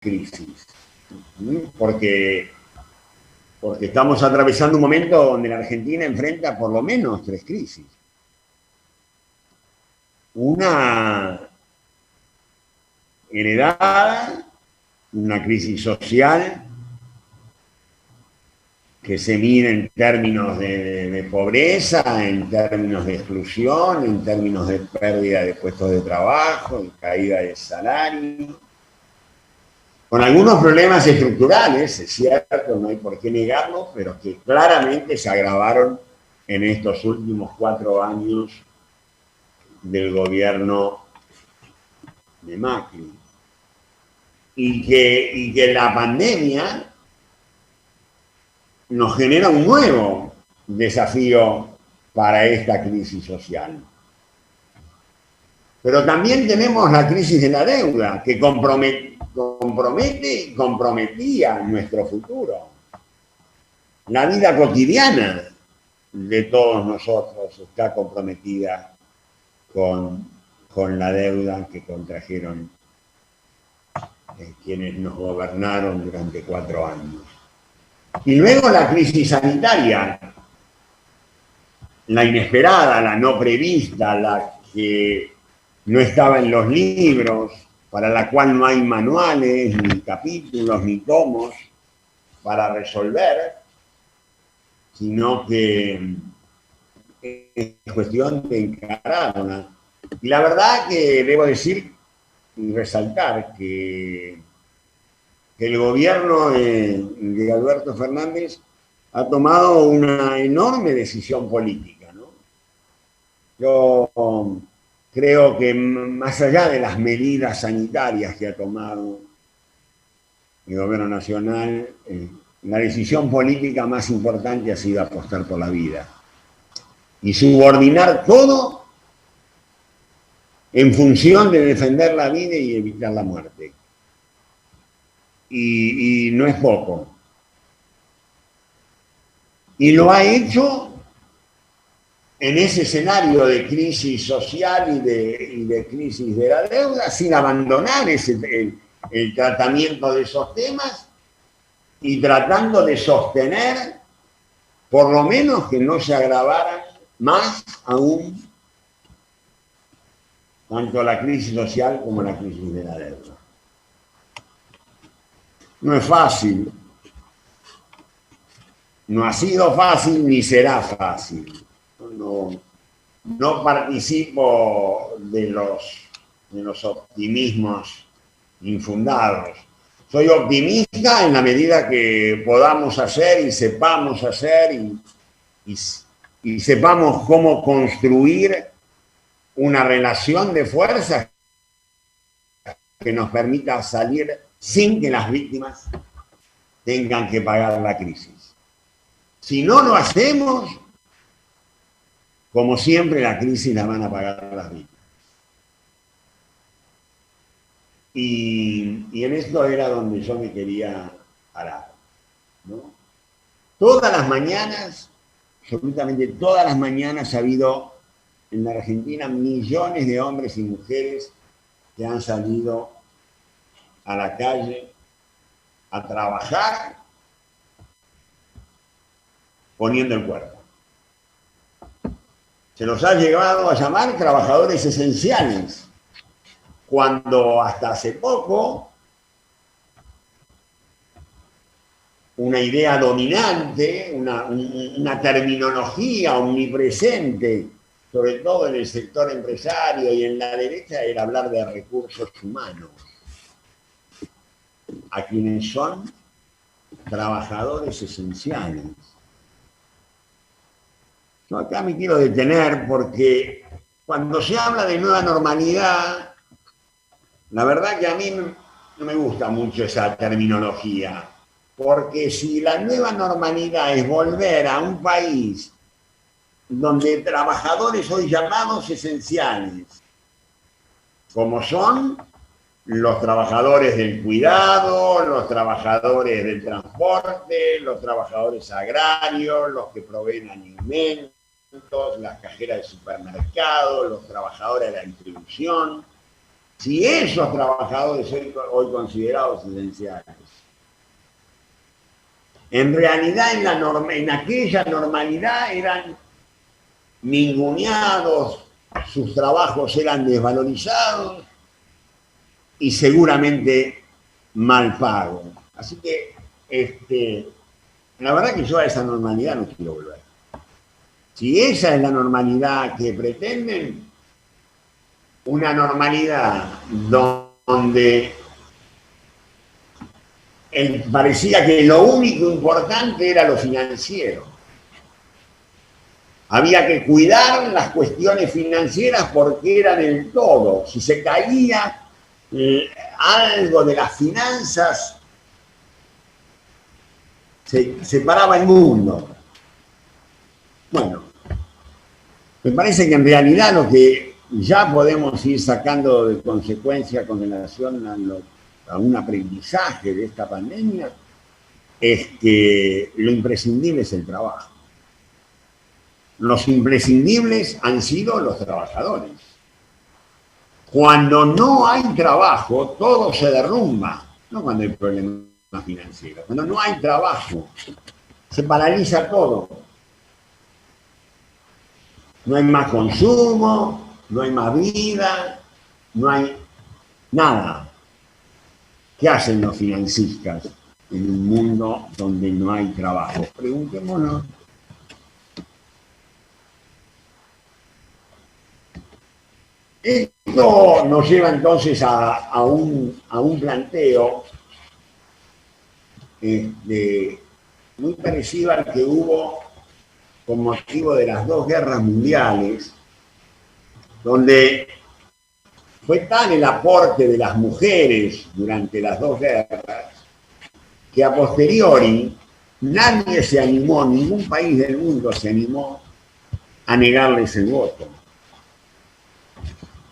crisis. Porque estamos atravesando un momento donde la Argentina enfrenta por lo menos 3 crisis. Una heredada, una crisis social que se mide en términos de pobreza, en términos de exclusión, en términos de pérdida de puestos de trabajo, en caída de salario, con algunos problemas estructurales, es cierto, no hay por qué negarlo, pero que claramente se agravaron en estos últimos 4 años del gobierno de Macri. Y que la pandemia nos genera un nuevo desafío para esta crisis social. Pero también tenemos la crisis de la deuda, que compromete y comprometía nuestro futuro. La vida cotidiana de todos nosotros está comprometida con la deuda que contrajeron quienes nos gobernaron durante 4 años. Y luego la crisis sanitaria, la inesperada, la no prevista, la que no estaba en los libros, para la cual no hay manuales, ni capítulos, ni tomos para resolver, sino que es cuestión de encararla. Y la verdad que debo decir y resaltar que el gobierno de Alberto Fernández ha tomado una enorme decisión política, ¿no? Yo creo que más allá de las medidas sanitarias que ha tomado el gobierno nacional, la decisión política más importante ha sido apostar por la vida y subordinar todo en función de defender la vida y evitar la muerte. Y no es poco. Y lo ha hecho en ese escenario de crisis social y de crisis de la deuda, sin abandonar el tratamiento de esos temas y tratando de sostener, por lo menos, que no se agravaran más aún tanto la crisis social como la crisis de la deuda. No es fácil, no ha sido fácil ni será fácil. No participo de los optimismos infundados. Soy optimista en la medida que podamos hacer y sepamos hacer y sepamos cómo construir una relación de fuerzas que nos permita salir sin que las víctimas tengan que pagar la crisis. Si no lo hacemos, como siempre, la crisis la van a pagar las víctimas. Y en esto era donde yo me quería parar, ¿no? Todas las mañanas, absolutamente todas las mañanas, ha habido en la Argentina millones de hombres y mujeres que han salido a la calle a trabajar poniendo el cuerpo. Se los ha llegado a llamar trabajadores esenciales, cuando hasta hace poco una idea dominante, una terminología omnipresente, sobre todo en el sector empresario y en la derecha, era hablar de recursos humanos, a quienes son trabajadores esenciales. Yo acá me quiero detener porque cuando se habla de nueva normalidad, la verdad que a mí no me gusta mucho esa terminología, porque si la nueva normalidad es volver a un país donde trabajadores hoy llamados esenciales, como son los trabajadores del cuidado, los trabajadores del transporte, los trabajadores agrarios, los que proveen alimentos, las cajeras de supermercados, los trabajadores de la distribución, si esos trabajadores son hoy considerados esenciales, en realidad en aquella normalidad eran ninguneados, sus trabajos eran desvalorizados y seguramente mal pagos. Así que la verdad que yo a esa normalidad no quiero volver. Si esa es la normalidad que pretenden, una normalidad donde parecía que lo único importante era lo financiero. Había que cuidar las cuestiones financieras porque eran el todo. Si se caía algo de las finanzas, se paraba el mundo. Bueno, me parece que en realidad lo que ya podemos ir sacando de consecuencia con relación a un aprendizaje de esta pandemia es que lo imprescindible es el trabajo. Los imprescindibles han sido los trabajadores. Cuando no hay trabajo, todo se derrumba, no cuando hay problemas financieros. Cuando no hay trabajo, se paraliza todo. No hay más consumo, no hay más vida, no hay nada. ¿Qué hacen los financistas en un mundo donde no hay trabajo? Preguntémonos. Esto nos lleva entonces a un planteo muy parecido al que hubo con motivo de las dos guerras mundiales, donde fue tal el aporte de las mujeres durante las dos guerras que a posteriori nadie se animó, ningún país del mundo se animó a negarles el voto.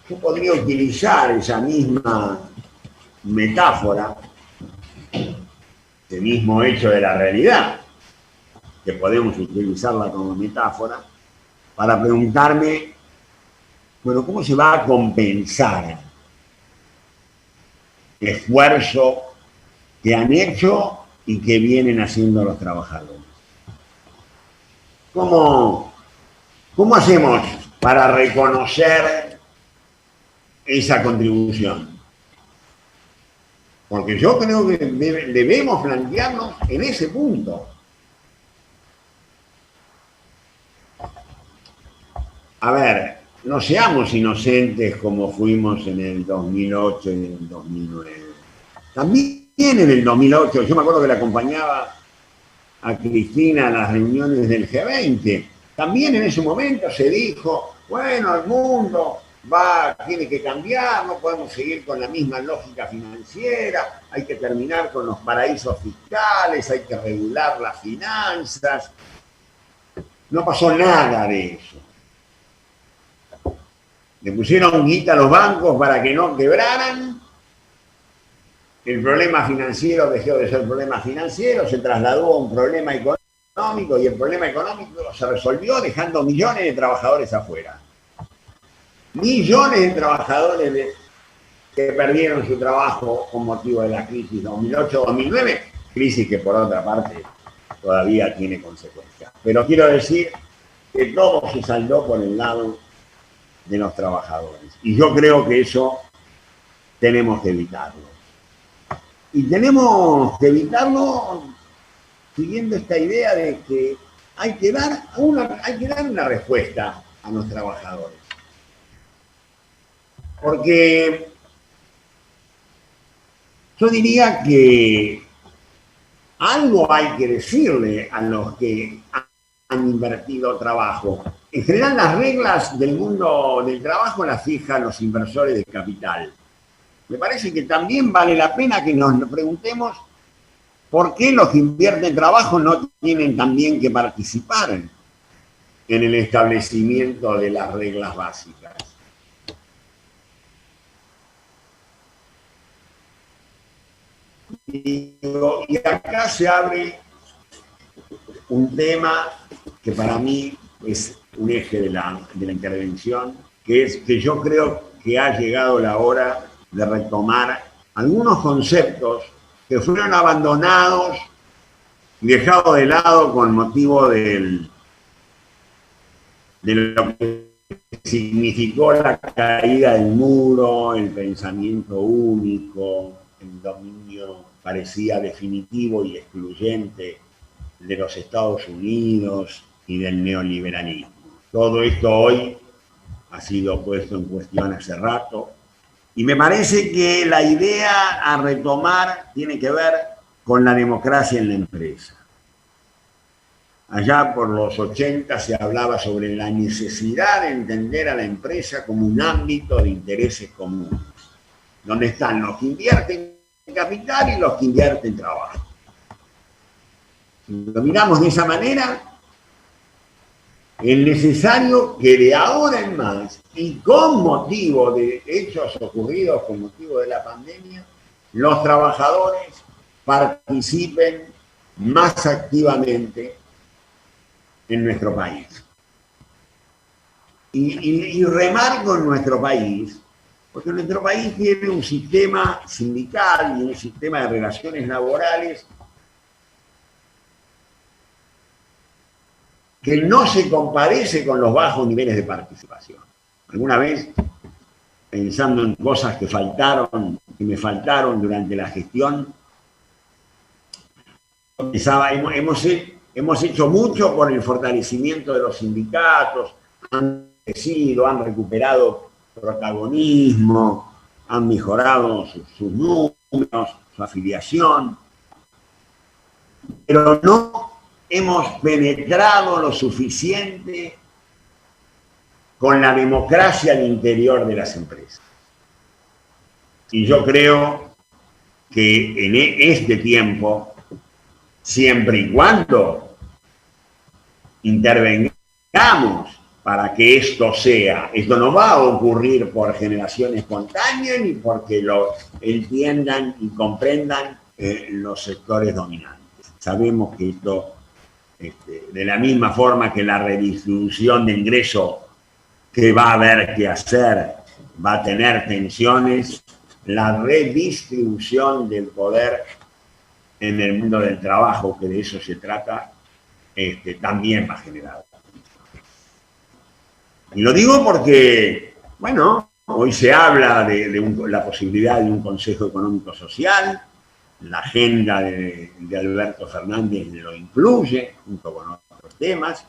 Yo podría utilizar esa misma metáfora, ese mismo hecho de la realidad, que podemos utilizarla como metáfora, para preguntarme, bueno, ¿cómo se va a compensar el esfuerzo que han hecho y que vienen haciendo los trabajadores? ¿Cómo hacemos para reconocer esa contribución? Porque yo creo que debemos plantearnos en ese punto. A ver, no seamos inocentes como fuimos en el 2008 y en el 2009. También en el 2008, yo me acuerdo que le acompañaba a Cristina a las reuniones del G20. También en ese momento se dijo, bueno, el mundo tiene que cambiar, no podemos seguir con la misma lógica financiera, hay que terminar con los paraísos fiscales, hay que regular las finanzas. No pasó nada de eso. Le pusieron guita a los bancos para que no quebraran. El problema financiero dejó de ser problema financiero, se trasladó a un problema económico y el problema económico se resolvió dejando millones de trabajadores afuera. Millones de trabajadores que perdieron su trabajo con motivo de la crisis 2008-2009, crisis que por otra parte todavía tiene consecuencias. Pero quiero decir que todo se saldó por el lado de los trabajadores. Y yo creo que eso tenemos que evitarlo. Y tenemos que evitarlo siguiendo esta idea de que hay que dar una respuesta a los trabajadores. Porque yo diría que algo hay que decirle a los que han invertido trabajo. En general, las reglas del mundo del trabajo las fijan los inversores de capital. Me parece que también vale la pena que nos preguntemos por qué los que invierten trabajo no tienen también que participar en el establecimiento de las reglas básicas. Y acá se abre un tema que para mí es un eje de la intervención, que es que yo creo que ha llegado la hora de retomar algunos conceptos que fueron abandonados y dejados de lado con motivo de lo que significó la caída del muro, el pensamiento único, el dominio parecía definitivo y excluyente de los Estados Unidos y del neoliberalismo. Todo esto hoy ha sido puesto en cuestión hace rato y me parece que la idea a retomar tiene que ver con la democracia en la empresa. Allá por los 80 se hablaba sobre la necesidad de entender a la empresa como un ámbito de intereses comunes, donde están los que invierten capital y los que invierten trabajo. Si lo miramos de esa manera, es necesario que de ahora en más, y con motivo de hechos ocurridos con motivo de la pandemia, los trabajadores participen más activamente en nuestro país. Y remarco en nuestro país, porque nuestro país tiene un sistema sindical y un sistema de relaciones laborales que no se compadece con los bajos niveles de participación. Alguna vez, pensando en cosas que me faltaron durante la gestión, pensaba, hemos hecho mucho por el fortalecimiento de los sindicatos, han crecido, han recuperado protagonismo, han mejorado sus números, su afiliación, pero no hemos penetrado lo suficiente con la democracia al interior de las empresas. Y yo creo que en este tiempo, siempre y cuando intervengamos para que esto no va a ocurrir por generación espontánea ni porque lo entiendan y comprendan los sectores dominantes. Sabemos que esto, de la misma forma que la redistribución de ingreso que va a haber que hacer va a tener tensiones, la redistribución del poder en el mundo del trabajo, que de eso se trata, también va a generar. Y lo digo porque, bueno, hoy se habla de la posibilidad de un Consejo Económico Social, la agenda de Alberto Fernández lo incluye, junto con otros temas,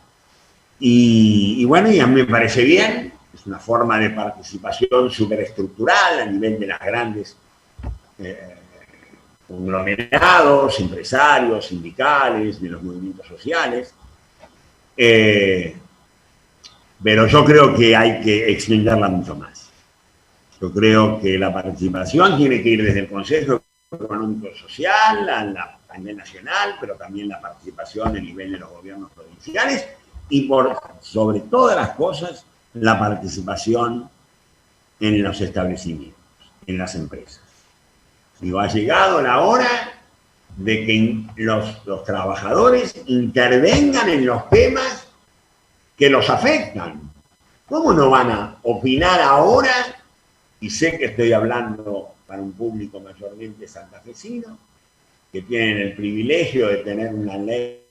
y bueno, y a mí me parece bien, es una forma de participación superestructural a nivel de las grandes conglomerados, empresarios, sindicales, de los movimientos sociales. Pero yo creo que hay que extenderla mucho más. Yo creo que la participación tiene que ir desde el Consejo Económico Social a nivel nacional, pero también la participación a nivel de los gobiernos provinciales y sobre todas las cosas, la participación en los establecimientos, en las empresas. Digo, ha llegado la hora de que los trabajadores intervengan en los temas que los afectan. ¿Cómo no van a opinar ahora? Y sé que estoy hablando para un público mayormente santafesino, que tienen el privilegio de tener una ley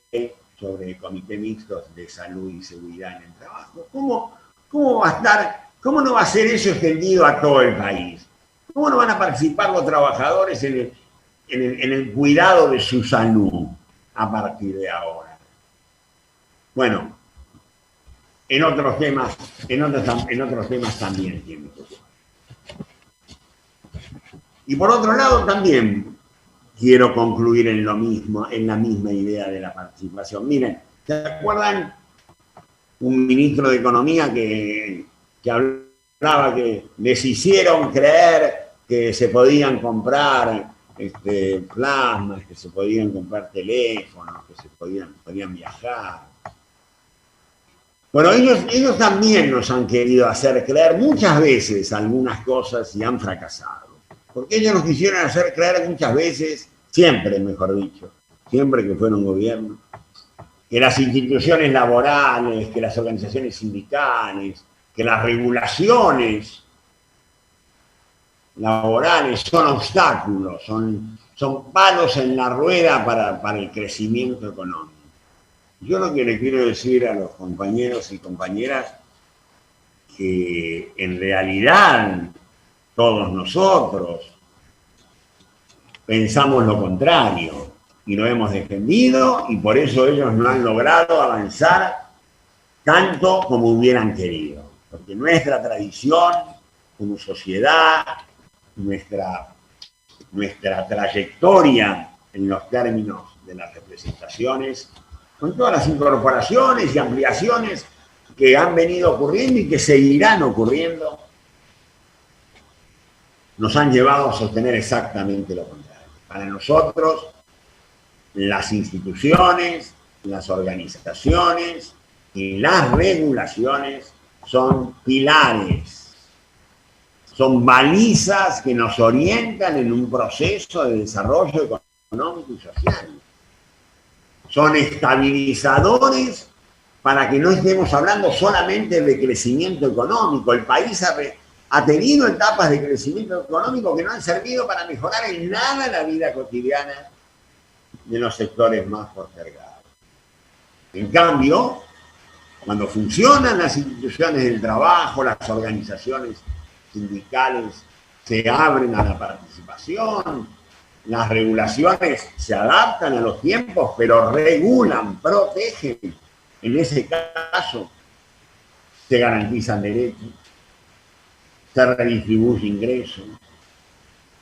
sobre comités mixtos de salud y seguridad en el trabajo. ¿Cómo no va a ser eso extendido a todo el país? ¿Cómo no van a participar los trabajadores en el cuidado de su salud a partir de ahora? Bueno, en otros temas también tiene que ser. Y por otro lado también quiero concluir en la misma idea de la participación. Miren, ¿se acuerdan un ministro de Economía que hablaba que les hicieron creer que se podían comprar plasmas, que se podían comprar teléfonos, que se podían viajar? Bueno, ellos también nos han querido hacer creer muchas veces algunas cosas y han fracasado. Porque ellos nos quisieron hacer creer muchas veces, siempre mejor dicho, siempre que fueron gobierno, que las instituciones laborales, que las organizaciones sindicales, que las regulaciones laborales son obstáculos, son palos en la rueda para el crecimiento económico. Yo lo que le quiero decir a los compañeros y compañeras que en realidad todos nosotros pensamos lo contrario y lo hemos defendido y por eso ellos no han logrado avanzar tanto como hubieran querido. Porque nuestra tradición como sociedad, nuestra trayectoria en los términos de las representaciones, con todas las incorporaciones y ampliaciones que han venido ocurriendo y que seguirán ocurriendo, nos han llevado a sostener exactamente lo contrario. Para nosotros, las instituciones, las organizaciones y las regulaciones son pilares, son balizas que nos orientan en un proceso de desarrollo económico y social. Son estabilizadores para que no estemos hablando solamente de crecimiento económico. El país ha tenido etapas de crecimiento económico que no han servido para mejorar en nada la vida cotidiana de los sectores más postergados. En cambio, cuando funcionan las instituciones del trabajo, las organizaciones sindicales se abren a la participación, las regulaciones se adaptan a los tiempos, pero regulan, protegen. En ese caso, se garantizan derechos, se redistribuye ingresos,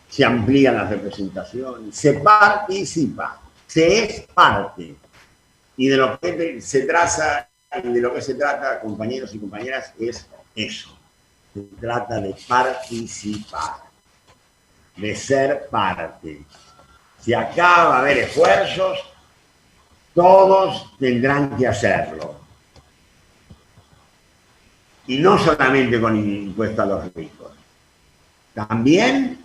se amplían las representaciones, se participa, se es parte. Y de lo que se trata, compañeros y compañeras, es eso. Se trata de participar, de ser parte. Si acá va a haber esfuerzos, todos tendrán que hacerlo. Y no solamente con impuesto a los ricos. También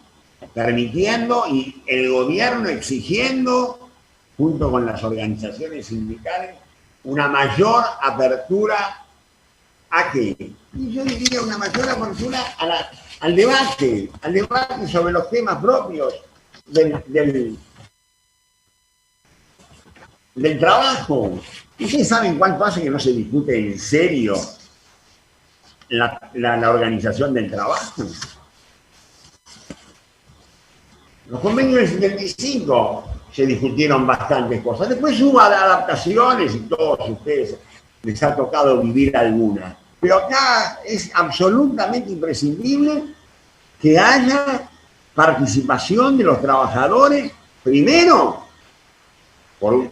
permitiendo y el gobierno exigiendo, junto con las organizaciones sindicales, una mayor apertura ¿a qué? Y yo diría una mayor apertura al debate sobre los temas propios del trabajo. ¿Ustedes saben cuánto hace que no se discute en serio la organización del trabajo? Los convenios del 75 se discutieron bastantes cosas. Después hubo adaptaciones y todos ustedes les ha tocado vivir alguna. Pero acá es absolutamente imprescindible que haya participación de los trabajadores, primero, con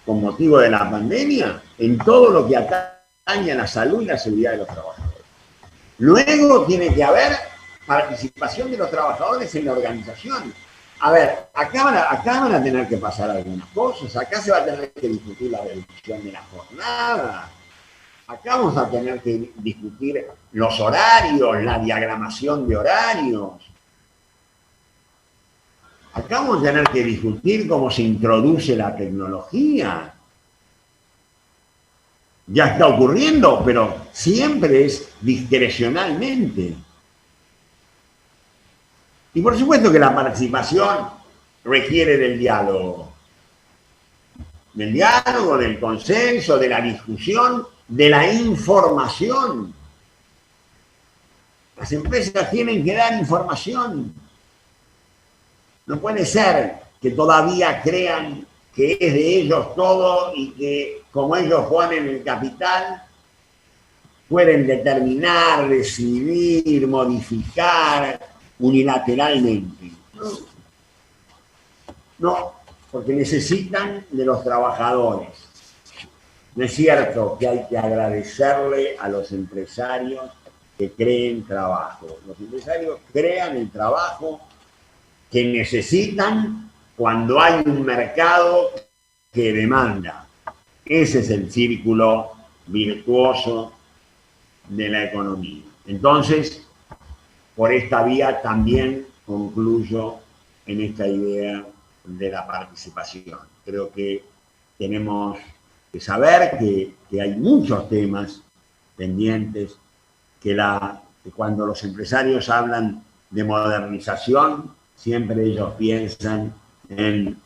motivo de la pandemia, en todo lo que atañe a la salud y la seguridad de los trabajadores. Luego tiene que haber participación de los trabajadores en la organización. A ver, acá van a tener que pasar algunas cosas, acá se va a tener que discutir la reducción de la jornada, acá vamos a tener que discutir los horarios, la diagramación de horarios, acá vamos a tener que discutir cómo se introduce la tecnología. Ya está ocurriendo, pero siempre es discrecionalmente. Y por supuesto que la participación requiere del diálogo, del consenso, de la discusión, de la información. Las empresas tienen que dar información. No puede ser que todavía crean que es de ellos todo y que como ellos ponen el capital, pueden determinar, decidir, modificar unilateralmente. No, porque necesitan de los trabajadores. No es cierto que hay que agradecerle a los empresarios que creen trabajo. Los empresarios crean el trabajo que necesitan cuando hay un mercado que demanda. Ese es el círculo virtuoso de la economía. Entonces, por esta vía también concluyo en esta idea de la participación. Creo que tenemos que saber que hay muchos temas pendientes, que cuando los empresarios hablan de modernización, siempre ellos piensan en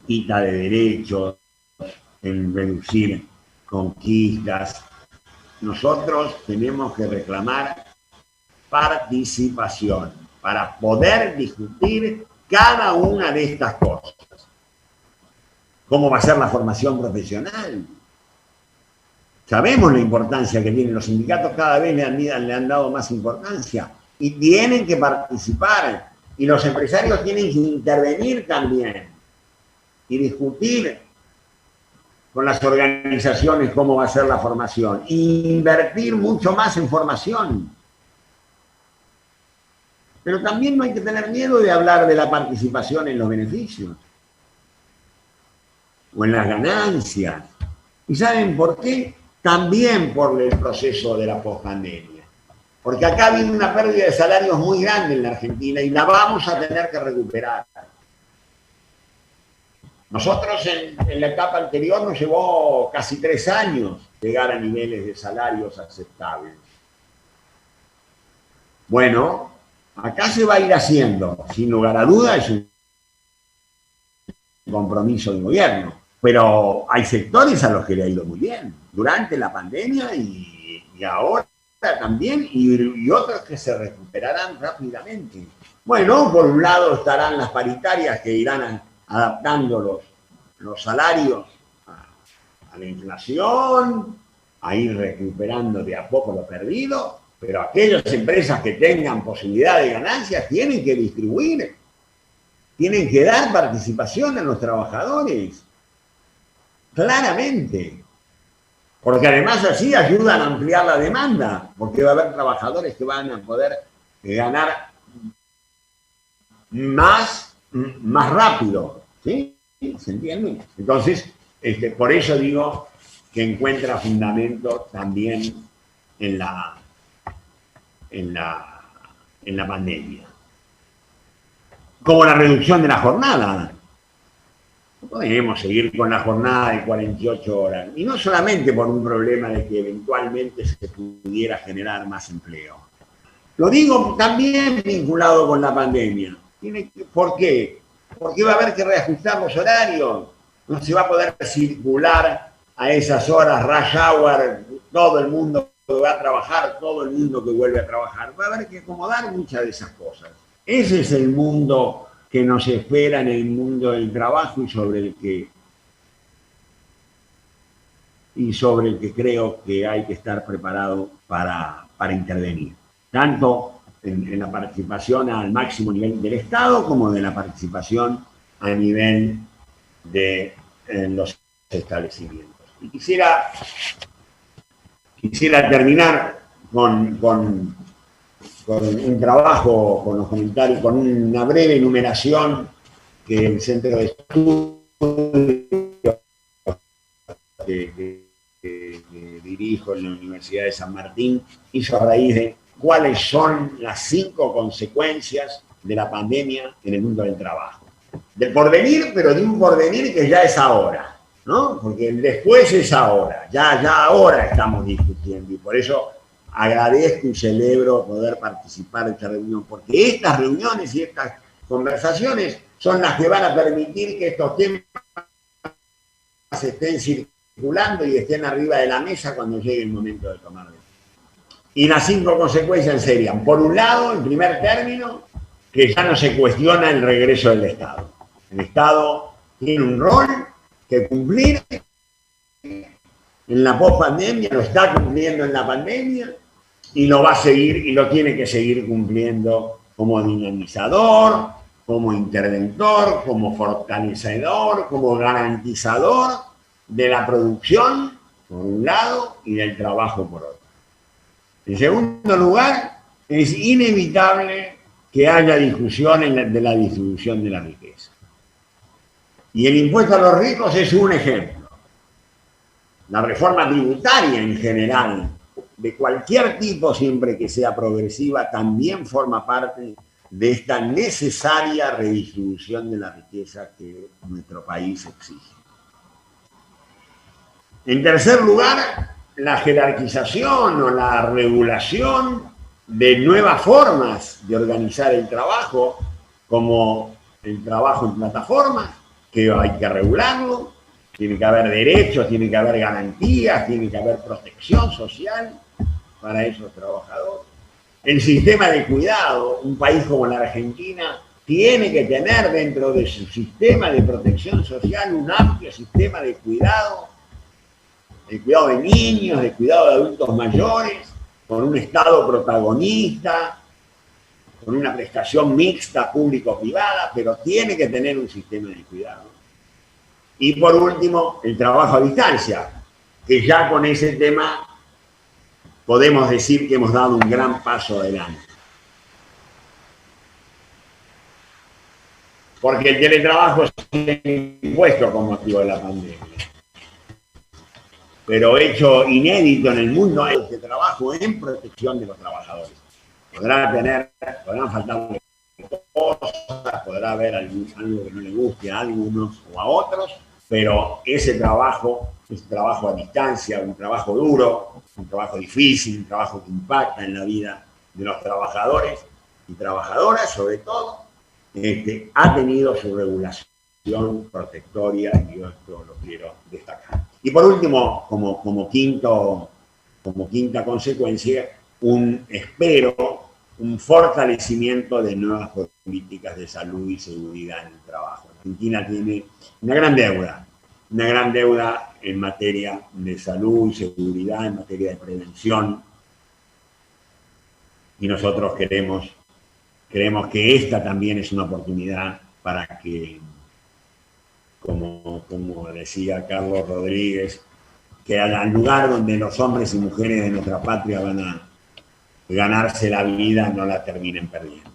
quita de derechos, en reducir conquistas. Nosotros tenemos que reclamar participación para poder discutir cada una de estas cosas. ¿Cómo va a ser la formación profesional? Sabemos la importancia que tienen los sindicatos, cada vez le han dado más importancia y tienen que participar y los empresarios tienen que intervenir también y discutir con las organizaciones cómo va a ser la formación e invertir mucho más en formación. Pero también no hay que tener miedo de hablar de la participación en los beneficios o en las ganancias. ¿Y saben por qué? También por el proceso de la pospandemia. Porque acá viene una pérdida de salarios muy grande en la Argentina y la vamos a tener que recuperar. Nosotros en la etapa anterior nos llevó casi 3 años llegar a niveles de salarios aceptables. Bueno, acá se va a ir haciendo, sin lugar a dudas, es un compromiso del gobierno. Pero hay sectores a los que le ha ido muy bien durante la pandemia y ahora también, y otros que se recuperarán rápidamente. Bueno, por un lado estarán las paritarias que irán adaptando los salarios a la inflación, a ir recuperando de a poco lo perdido, pero aquellas empresas que tengan posibilidad de ganancias tienen que distribuir, tienen que dar participación a los trabajadores. Claramente, porque además así ayudan a ampliar la demanda, porque va a haber trabajadores que van a poder ganar más rápido, ¿sí? ¿Se entiende? Entonces, por eso digo que encuentra fundamento también en la pandemia. Como la reducción de la jornada. No podemos seguir con la jornada de 48 horas. Y no solamente por un problema de que eventualmente se pudiera generar más empleo. Lo digo también vinculado con la pandemia. ¿Por qué? Porque va a haber que reajustar los horarios. No se va a poder circular a esas horas rush hour, todo el mundo que va a trabajar, todo el mundo que vuelve a trabajar. Va a haber que acomodar muchas de esas cosas. Ese es el mundo que nos espera en el mundo del trabajo y sobre el que creo que hay que estar preparado para intervenir. Tanto en la participación al máximo nivel del Estado como de la participación a nivel de los establecimientos. Y quisiera terminar con un trabajo, con los comentarios, con una breve enumeración que el Centro de Estudios que dirijo en la Universidad de San Martín hizo a raíz de cuáles son las 5 consecuencias de la pandemia en el mundo del trabajo. Del porvenir, pero de un porvenir que ya es ahora, ¿no? Porque el después es ahora, ya ahora estamos discutiendo y por eso agradezco y celebro poder participar de esta reunión, porque estas reuniones y estas conversaciones son las que van a permitir que estos temas estén circulando y estén arriba de la mesa cuando llegue el momento de tomar decisiones. Y las 5 consecuencias serían, por un lado, en primer término, que ya no se cuestiona el regreso del Estado. El Estado tiene un rol que cumplir en la pospandemia, lo está cumpliendo en la pandemia y lo va a seguir y lo tiene que seguir cumpliendo como dinamizador, como interventor, como fortalecedor, como garantizador de la producción, por un lado, y del trabajo, por otro. En segundo lugar, es inevitable que haya discusión de la distribución de la riqueza. Y el impuesto a los ricos es un ejemplo. La reforma tributaria en general, de cualquier tipo, siempre que sea progresiva, también forma parte de esta necesaria redistribución de la riqueza que nuestro país exige. En tercer lugar, la jerarquización o la regulación de nuevas formas de organizar el trabajo, como el trabajo en plataformas, que hay que regularlo, tiene que haber derechos, tiene que haber garantías, tiene que haber protección social para esos trabajadores. El sistema de cuidado, un país como la Argentina tiene que tener dentro de su sistema de protección social un amplio sistema de cuidado de niños, de cuidado de adultos mayores, con un Estado protagonista, con una prestación mixta público-privada, pero tiene que tener un sistema de cuidado. Y por último, el trabajo a distancia, que ya con ese tema podemos decir que hemos dado un gran paso adelante. Porque el teletrabajo se ha impuesto con motivo de la pandemia. Pero hecho inédito en el mundo es el trabajo en protección de los trabajadores. Podrán faltar cosas, podrá haber algo que no le guste a algunos o a otros, pero ese trabajo a distancia, un trabajo duro, un trabajo difícil, un trabajo que impacta en la vida de los trabajadores y trabajadoras, sobre todo, ha tenido su regulación protectoria y yo esto lo quiero destacar. Y por último, como quinta consecuencia, espero un fortalecimiento de nuevas políticas de salud y seguridad en el trabajo. Argentina tiene una gran deuda en materia de salud y seguridad, en materia de prevención, y nosotros creemos que esta también es una oportunidad para que, como decía Carlos Rodríguez, que al lugar donde los hombres y mujeres de nuestra patria van a ganarse la vida no la terminen perdiendo.